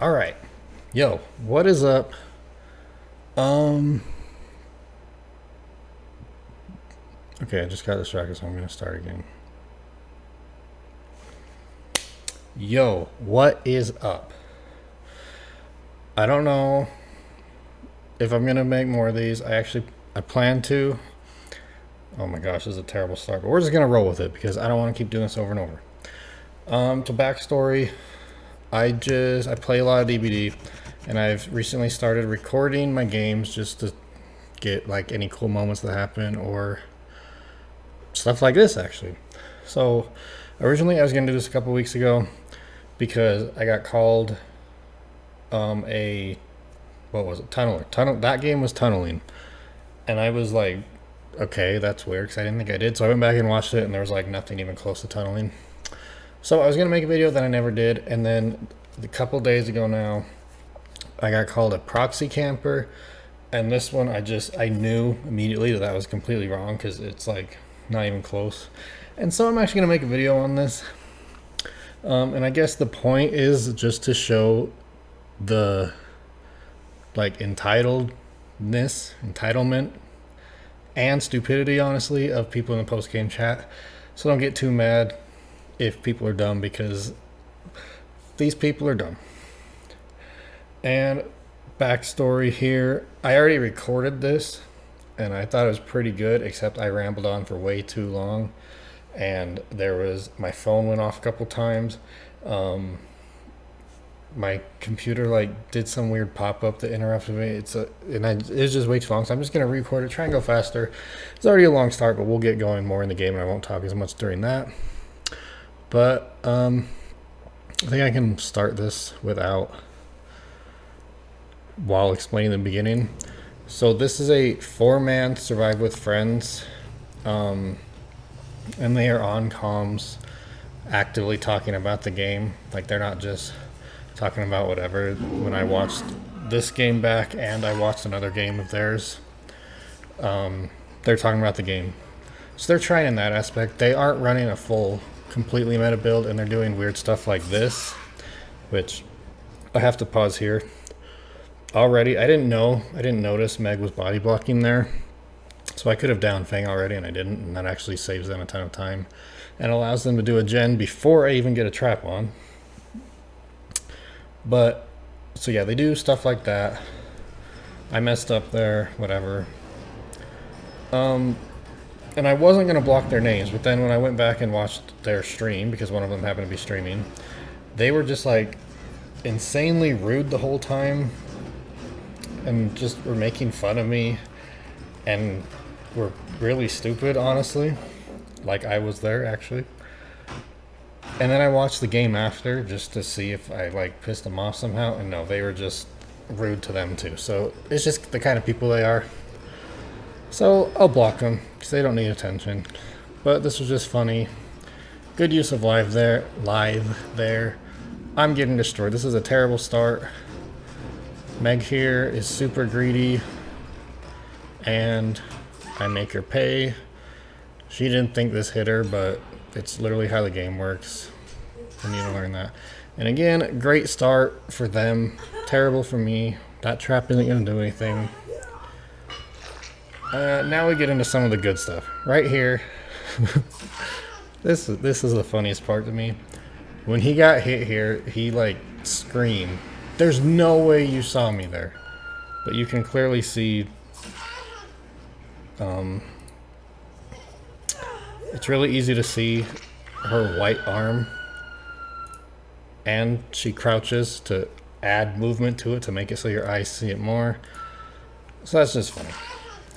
All right. Yo, what is up? Um, okay, I just got distracted, so I'm going to start again. Yo, what is up? I don't know if I'm going to make more of these. I plan to. Oh my gosh, this is a terrible start, but we're just going to roll with it because I don't want to keep doing this over and over. To backstory, I play a lot of DBD, and I've recently started recording my games just to get like any cool moments that happen or stuff like this actually. So originally I was going to do this a couple weeks ago because I got called a what was it, tunnel. That game was tunneling, and I was like, okay, that's weird because I didn't think I did. So I went back and watched it, and there was like nothing even close to tunneling. So I was gonna make a video that I never did, and then a couple days ago now, I got called a proxy camper, and this one I knew immediately that that was completely wrong because it's like not even close. And so I'm actually gonna make a video on this. And I guess the point is just to show the like entitlement, and stupidity, honestly, of people in the post game chat. So don't get too mad if people are dumb because these people are dumb. And backstory here, I already recorded this and I thought it was pretty good, except I rambled on for way too long. And my phone went off a couple times. My computer like did some weird pop-up that interrupted me. It was just way too long, so I'm just gonna record it, try and go faster. It's already a long start, but we'll get going more in the game and I won't talk as much during that. But I think I can start this while explaining the beginning. So this is a 4-man survive with friends, and they are on comms actively talking about the game. Like they're not just talking about whatever. When I watched this game back and I watched another game of theirs, they're talking about the game. So they're trying in that aspect. They aren't running a full completely meta build, and they're doing weird stuff like this, which I have to pause here. Already, I didn't notice Meg was body blocking there. So I could have downed Fang already and I didn't, and that actually saves them a ton of time and allows them to do a gen before I even get a trap on. But, so yeah, they do stuff like that. I messed up there, whatever. And I wasn't going to block their names, but then when I went back and watched their stream, because one of them happened to be streaming, they were just like insanely rude the whole time and just were making fun of me and were really stupid, honestly. Like I was there, actually. And then I watched the game after just to see if I like pissed them off somehow, and no, they were just rude to them too. So it's just the kind of people they are. So I'll block them because they don't need attention. But this was just funny. Good use of live there. I'm getting destroyed. This is a terrible start. Meg here is super greedy, and I make her pay. She didn't think this hit her, but it's literally how the game works. I need to learn that. And again, great start for them. Terrible for me. That trap isn't going to do anything. Now we get into some of the good stuff. Right here. This is the funniest part to me. When he got hit here, he like screamed. There's no way you saw me there. But you can clearly see it's really easy to see her white arm, and she crouches to add movement to it to make it so your eyes see it more. So that's just funny.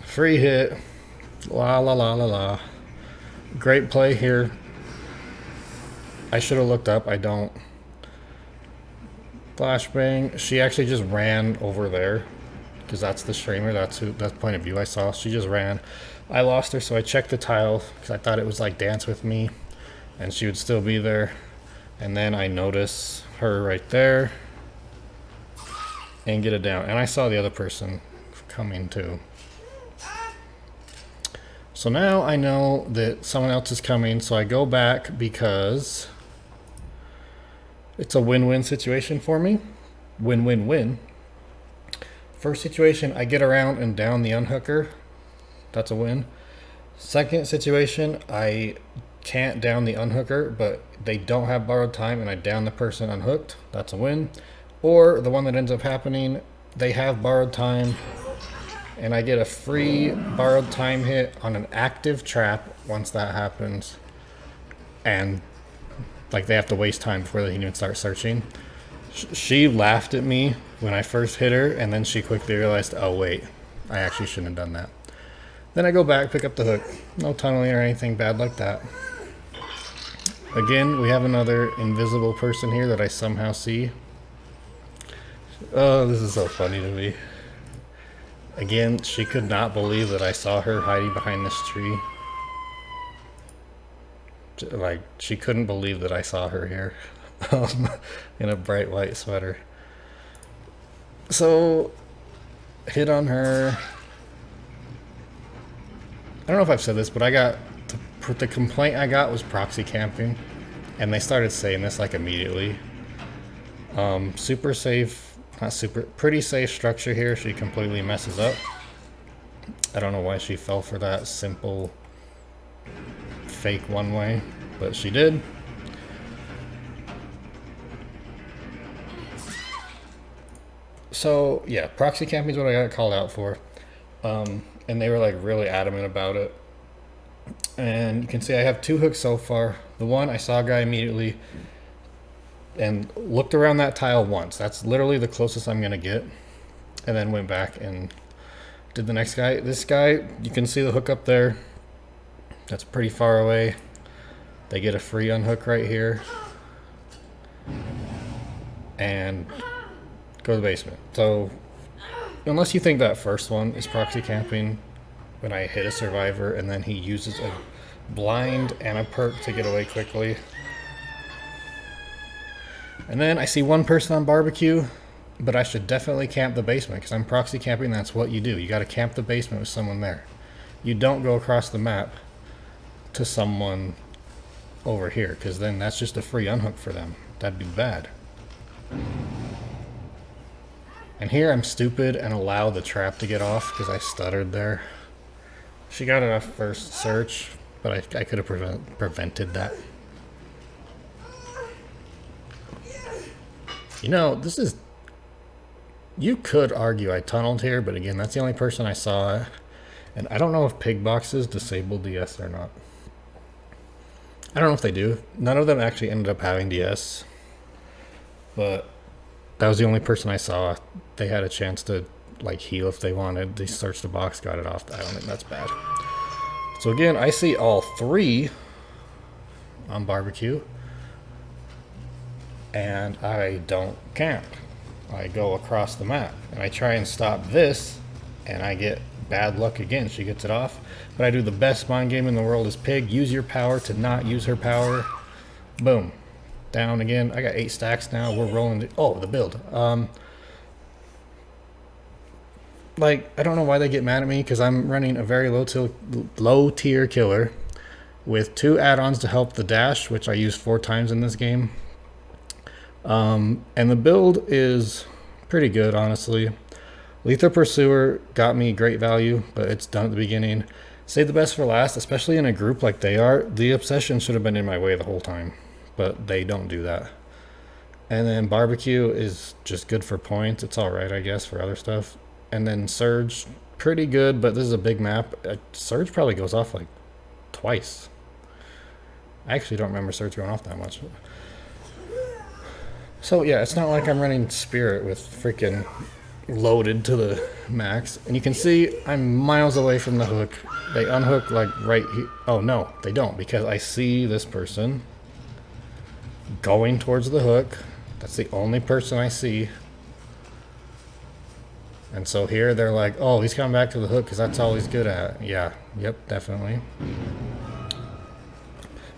Free hit. La la la la la. Great play here. I should have looked up. I don't. Flashbang. She actually just ran over there because that's the streamer. That's point of view I saw. She just ran. I lost her, so I checked the tile because I thought it was like dance with me and she would still be there. And then I notice her right there and get it down. And I saw the other person coming too. So now I know that someone else is coming, so I go back because it's a win-win situation for me. win, win, win. First situation, I get around and down the unhooker. That's a win. Second situation, I can't down the unhooker, but they don't have borrowed time and I down the person unhooked. That's a win. Or the one that ends up happening, they have borrowed time and I get a free borrowed time hit on an active trap once that happens. And like they have to waste time before they can even start searching. She laughed at me when I first hit her, and then she quickly realized, oh wait, I actually shouldn't have done that. Then I go back, pick up the hook. No tunneling or anything bad like that. Again, we have another invisible person here that I somehow see. Oh, this is so funny to me. Again, she could not believe that I saw her hiding behind this tree. Like, she couldn't believe that I saw her here. In a bright white sweater. So, hit on her. I don't know if I've said this, but I got the complaint I got was proxy camping, and they started saying this like immediately. Super safe, not super, pretty safe structure here. She completely messes up. I don't know why she fell for that simple fake one way, but she did. So yeah, proxy camping is what I got called out for, and they were like really adamant about it. And you can see I have 2 hooks so far. The one I saw a guy immediately and looked around that tile once. That's literally the closest I'm gonna get, and then went back and did the next guy. This guy, you can see the hook up there. That's pretty far away. They get a free unhook right here, and go to the basement. So unless you think that first one is proxy camping, when I hit a survivor and then he uses a blind and a perk to get away quickly. And then I see one person on barbecue, but I should definitely camp the basement because I'm proxy camping. That's what you do. You got to camp the basement with someone there. You don't go across the map to someone over here because then that's just a free unhook for them. That'd be bad. And here I'm stupid and allow the trap to get off because I stuttered there. She got it off first search, but I could have prevented that. You know, this is... You could argue I tunneled here, but again, that's the only person I saw. And I don't know if pig boxes disable DS or not. I don't know if they do. None of them actually ended up having DS. But that was the only person I saw. They had a chance to like heal if they wanted. They searched the box, got it off. I don't think that's bad. So again, I see all 3 on barbecue. And I don't camp. I go across the map. And I try and stop this. And I get bad luck again. She gets it off. But I do the best mind game in the world is pig. Use your power to not use her power. Boom. Down again. I got 8 stacks now. We're rolling. Oh, the build. Like, I don't know why they get mad at me because I'm running a very low tier killer with 2 add-ons to help the dash, which I use 4 times in this game. And the build is pretty good, honestly. Lethal Pursuer got me great value, but it's done at the beginning. Save the best for last, especially in a group like they are. The Obsession should have been in my way the whole time, but they don't do that. And then Barbecue is just good for points. It's alright, I guess, for other stuff. And then Surge, pretty good, but this is a big map. Surge probably goes off like twice. I actually don't remember Surge going off that much. So yeah, it's not like I'm running Spirit with freaking loaded to the max. And you can see I'm miles away from the hook. They unhook like right here. Oh no, they don't, because I see this person going towards the hook. That's the only person I see. And so here they're like, oh, he's coming back to the hook because that's all he's good at. Yeah, yep, definitely.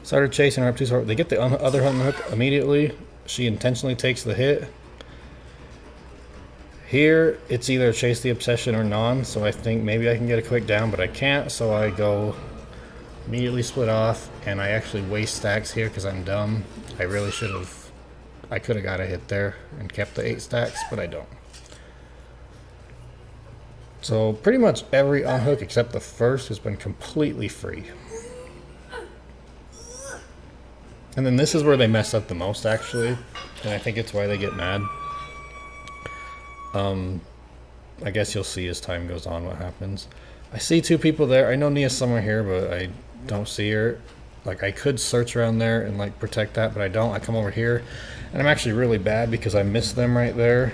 Started chasing her up too far. They get the other on the hook immediately. She intentionally takes the hit. Here, it's either chase the obsession or non, so I think maybe I can get a quick down, but I can't, so I go immediately split off, and I actually waste stacks here because I'm dumb. I really should have I could have got a hit there and kept the 8 stacks, but I don't. So pretty much every unhook except the first has been completely free. And then this is where they mess up the most, actually, and I think it's why they get mad. I guess you'll see as time goes on what happens. I see 2 people there. I know Nia's somewhere here, but I don't see her. Like, I could search around there and like protect that, but I don't. I come over here, and I'm actually really bad because I missed them right there,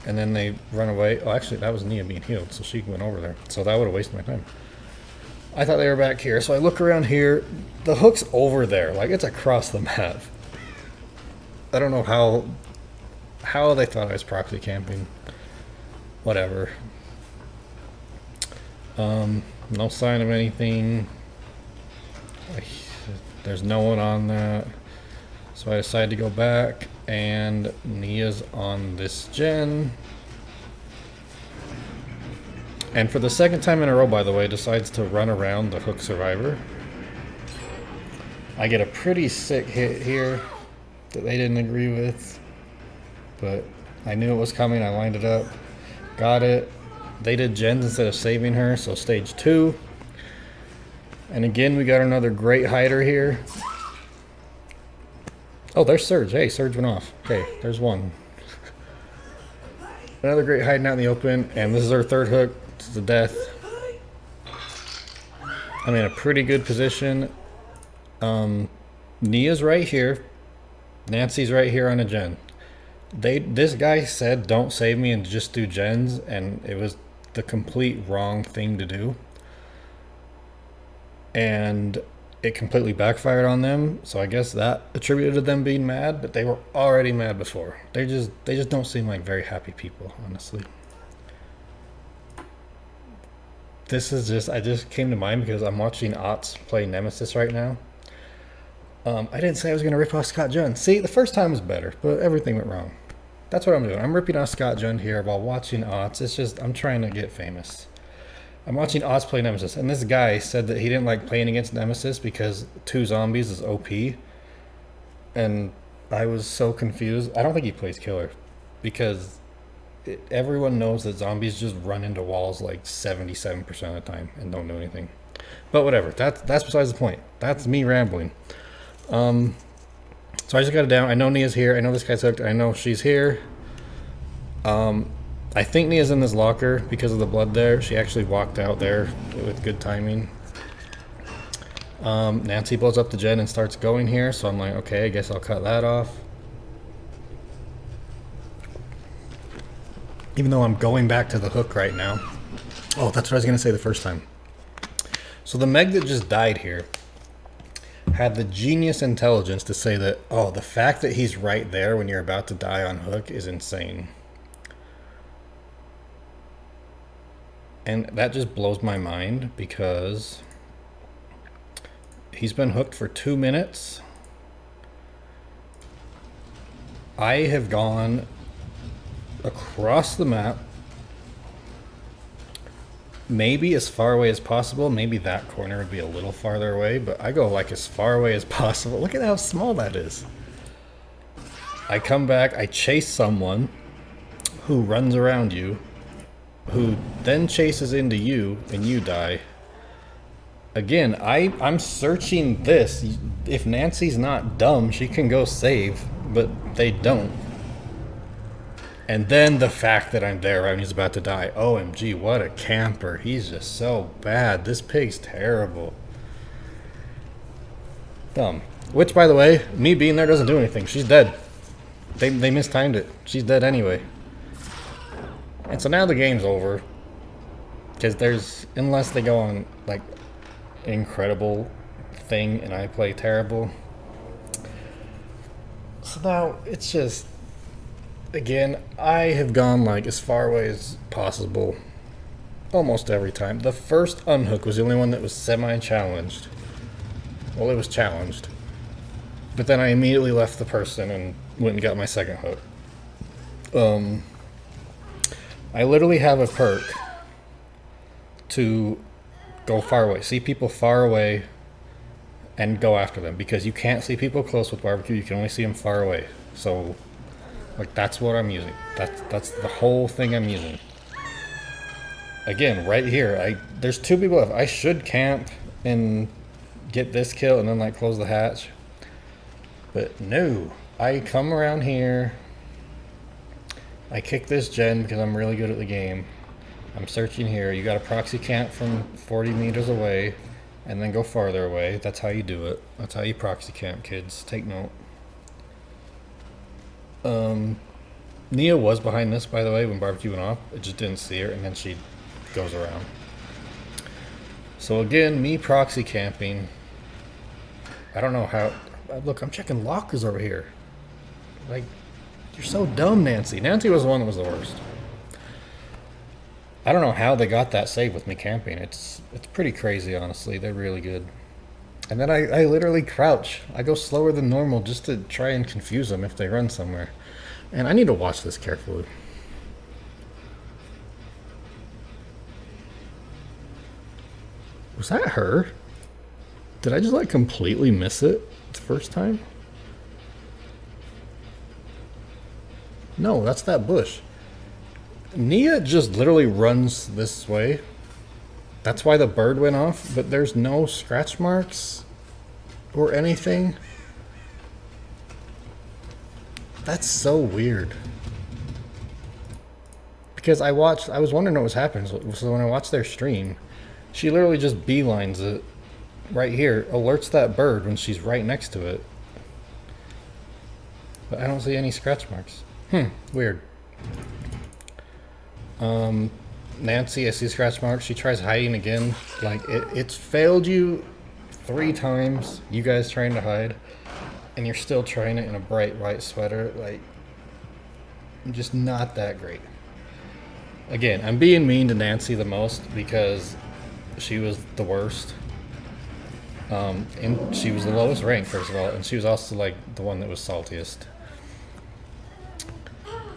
and then they run away. Oh, actually, that was Nia being healed, so she went over there. So that would have wasted my time. I thought they were back here, so I look around here. The hook's over there, like it's across the map. I don't know how they thought I was proxy camping. Whatever. No sign of anything. There's no one on that. So I decided to go back, and Nia's on this gen. And for the second time in a row, by the way, decides to run around the hook survivor. I get a pretty sick hit here that they didn't agree with, but I knew it was coming. I lined it up, got it. They did gens instead of saving her, so stage 2. And again, we got another great hider here. Oh, there's Surge. Hey, Surge went off. Okay, there's one. Another great hiding out in the open, and this is our third hook to the death. I'm in a pretty good position. Nia's right here. Nancy's right here on a gen. This guy said don't save me and just do gens, and it was the complete wrong thing to do. And it completely backfired on them, so I guess that attributed to them being mad, but they were already mad before. They just don't seem like very happy people, honestly. This is just, I just came to mind because I'm watching Ots play Nemesis right now. I didn't say I was going to rip off Scott Jund. See, the first time was better, but everything went wrong. That's what I'm doing. I'm ripping off Scott Jund here while watching Ots. It's just, I'm trying to get famous. I'm watching Oz play Nemesis, and this guy said that he didn't like playing against Nemesis because 2 zombies is OP. And I was so confused. I don't think he plays killer because everyone knows that zombies just run into walls like 77% of the time and don't do anything. But whatever, that's besides the point. That's me rambling. So I just got it down. I know Nia's here. I know this guy's hooked. I know she's here. I think Nia's in this locker because of the blood there. She actually walked out there with good timing. Nancy blows up the gen and starts going here, so I'm like, okay, I guess I'll cut that off. Even though I'm going back to the hook right now. Oh, that's what I was going to say the first time. So the Meg that just died here had the genius intelligence to say that, oh, the fact that he's right there when you're about to die on hook is insane. And that just blows my mind because he's been hooked for 2 minutes. I have gone across the map, maybe as far away as possible. Maybe that corner would be a little farther away, but I go like as far away as possible. Look at how small that is. I come back, I chase someone who runs around you, who then chases into you, and you die. Again, I'm searching this. If Nancy's not dumb, she can go save, but they don't. And then the fact that I'm there right when he's about to die. OMG, what a camper. He's just so bad. This pig's terrible. Dumb. Which, by the way, me being there doesn't do anything. She's dead. They mistimed it. She's dead anyway. And so now the game's over. Because there's, unless they go on, like, incredible thing and I play terrible. So now it's just, again, I have gone like as far away as possible almost every time. The first unhook was the only one that was semi-challenged. Well, it was challenged. But then I immediately left the person and went and got my second hook. I literally have a perk to go far away. See people far away and go after them. Because you can't see people close with barbecue. You can only see them far away. So, like, that's what I'm using. That's the whole thing I'm using. Again, right here, there's two people left. I should camp and get this kill and then like close the hatch. But no, I come around here. I kick this gen because I'm really good at the game. I'm searching here. You got a proxy camp from 40 meters away and then go farther away. That's how you do it. That's how you proxy camp, kids. Take note. Nia was behind this, by the way, when barbecue went off. I just didn't see her, and then she goes around. So again, me proxy camping. I don't know how. Look, I'm checking lockers over here. Like, you're so dumb, Nancy. Nancy was the one that was the worst. I don't know how they got that save with me camping. It's pretty crazy, honestly. They're really good. And then I literally crouch. I go slower than normal just to try and confuse them if they run somewhere. And I need to watch this carefully. Was that her? Did I just like completely miss it the first time? No, that's that bush. Nia just literally runs this way. That's why the bird went off, but there's no scratch marks or anything. That's so weird. Because I was wondering what was happening. So when I watched their stream, she literally just beelines it right here, alerts that bird when she's right next to it. But I don't see any scratch marks. Weird. Nancy, I see scratch marks. She tries hiding again. Like, it's failed you 3 times, you guys trying to hide. And you're still trying it in a bright white sweater. Like, just not that great. Again, I'm being mean to Nancy the most because she was the worst. And she was the lowest rank, first of all. And she was also, like, the one that was saltiest.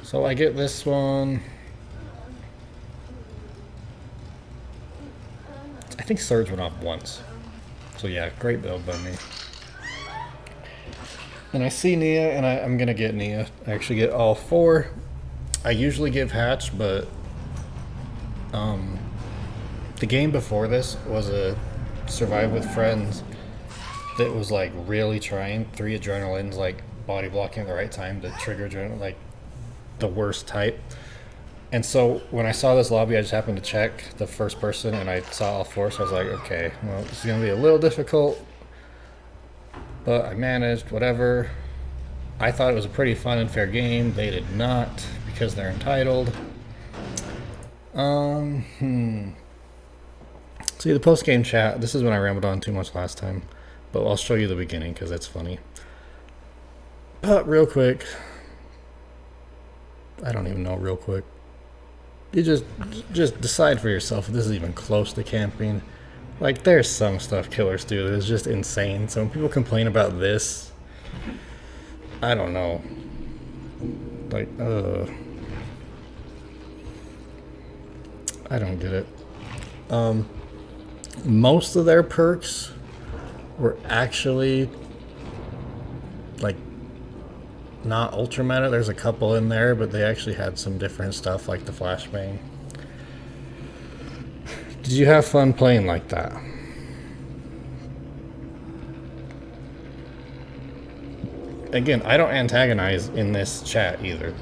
So I get this one. I think Surge went off once. So yeah, great build by me. And I see Nia, and I'm going to get Nia. I actually get all 4. I usually give Hatch, but the game before this was a Survive with Friends that was like really trying. 3 adrenalines, like body blocking at the right time to trigger adrenaline, like the worst type. And so when I saw this lobby, I just happened to check the first person, and I saw all 4, so I was like, okay, well, this is going to be a little difficult. But I managed, whatever. I thought it was a pretty fun and fair game. They did not, because they're entitled. See, the post-game chat, this is when I rambled on too much last time. But I'll show you the beginning, because it's funny. But real quick. I don't even know real quick. You just decide for yourself if this is even close to camping. Like, there's some stuff killers do that is just insane. So when people complain about this, I don't know. Like, I don't get it. Most of their perks were actually, like, not ultra meta. There's a couple in there, but they actually had some different stuff, like the flashbang. Did you have fun playing like that? Again, I don't antagonize in this chat either.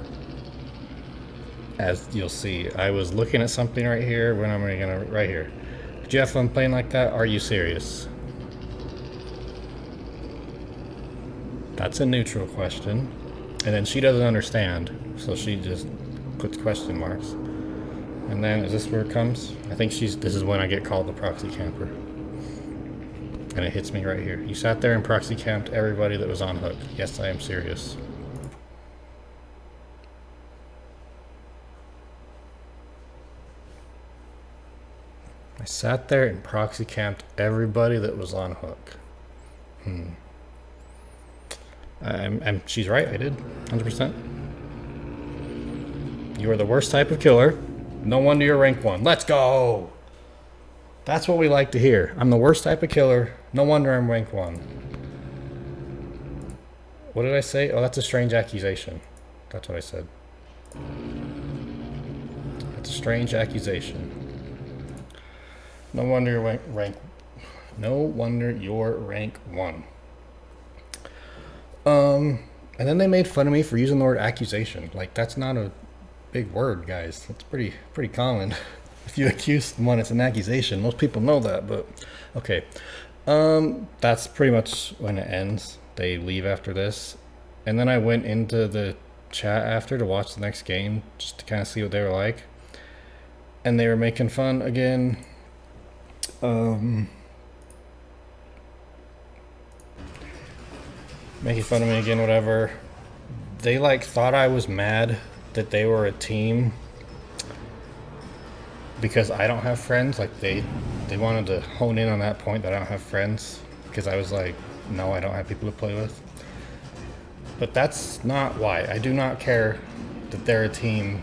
As you'll see, I was looking at something right here. When am I gonna... Right here. Did you have fun playing like that? Are you serious? That's a neutral question. And then she doesn't understand, so she just puts question marks. And then, is this where it comes? I think this is when I get called the proxy camper. And it hits me right here. You sat there and proxy camped everybody that was on hook. Yes, I am serious. I sat there and proxy camped everybody that was on hook. She's right, I did. 100%. You are the worst type of killer. No wonder you're rank 1. Let's go! That's what we like to hear. I'm the worst type of killer. No wonder I'm rank 1. What did I say? Oh, that's a strange accusation. That's what I said. That's a strange accusation. No wonder you're rank. No wonder you're rank 1. And then they made fun of me for using the word accusation. Like, that's not a big word, guys. That's pretty common. If you accuse someone, it's an accusation. Most people know that, but okay. That's pretty much when it ends. They leave after this. And then I went into the chat after to watch the next game, just to kind of see what they were like. And they were making fun again. Making fun of me again, whatever. They like thought I was mad that they were a team because I don't have friends. Like they wanted to hone in on that point that I don't have friends, because I was like, no, I don't have people to play with. But that's not why. I do not care that they're a team.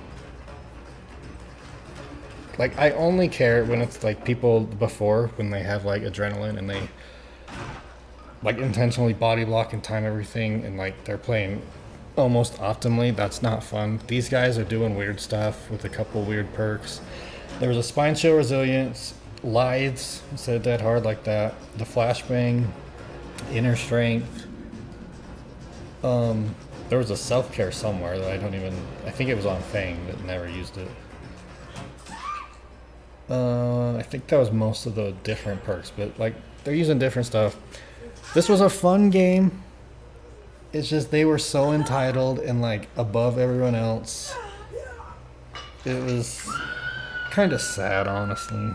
Like, I only care when it's like people before, when they have like adrenaline and they like intentionally body block and time everything, and like they're playing almost optimally. That's not fun. These guys are doing weird stuff with a couple weird perks. There was a spine chill resilience, Lithes instead of dead hard like that, the flashbang, inner strength. There was a self-care somewhere that I think it was on Fang, but never used it. I think that was most of the different perks, but like they're using different stuff. This was a fun game. It's just they were so entitled and like above everyone else. It was kind of sad, honestly.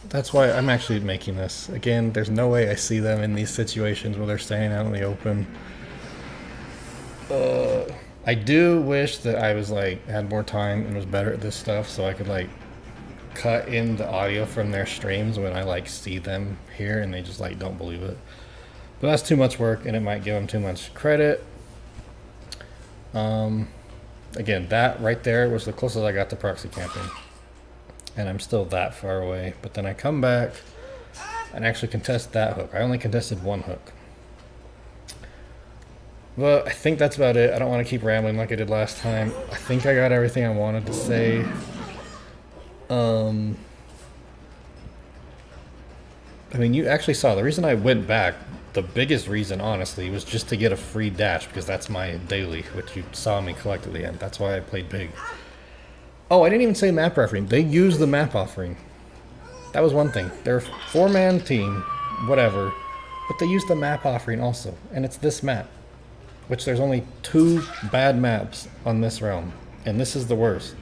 That's why I'm actually making this. Again, there's no way I see them in these situations where they're staying out in the open. I do wish that I was like had more time and was better at this stuff, so I could like cut in the audio from their streams when I like see them here and they just like don't believe it. But that's too much work and it might give them too much credit. Again, that right there was the closest I got to proxy camping. And I'm still that far away. But then I come back and actually contest that hook. I only contested one hook. But I think that's about it. I don't want to keep rambling like I did last time. I think I got everything I wanted to say. I mean, you actually saw the reason I went back. The biggest reason, honestly, was just to get a free dash, because that's my daily, which you saw me collect at the end. That's why I played big. Oh, I didn't even say map offering. They used the map offering. That was one thing. They're a 4-man team, whatever, but they used the map offering also, and it's this map, which there's only 2 bad maps on this realm, and this is the worst.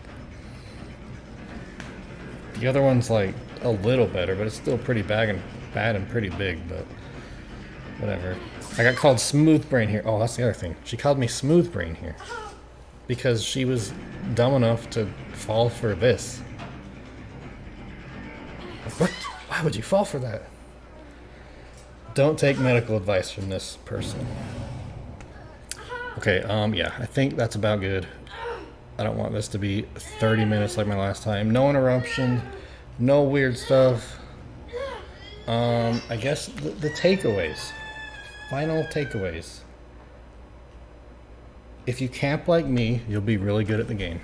The other one's like a little better, but it's still pretty bad and pretty big, but whatever. I got called Smooth Brain here. Oh, that's the other thing. She called me Smooth Brain here because she was dumb enough to fall for this. What? Why would you fall for that? Don't take medical advice from this person. Okay, yeah, I think that's about good. I don't want this to be 30 minutes like my last time. No interruption, no weird stuff. I guess the takeaways. Final takeaways. If you camp like me, you'll be really good at the game.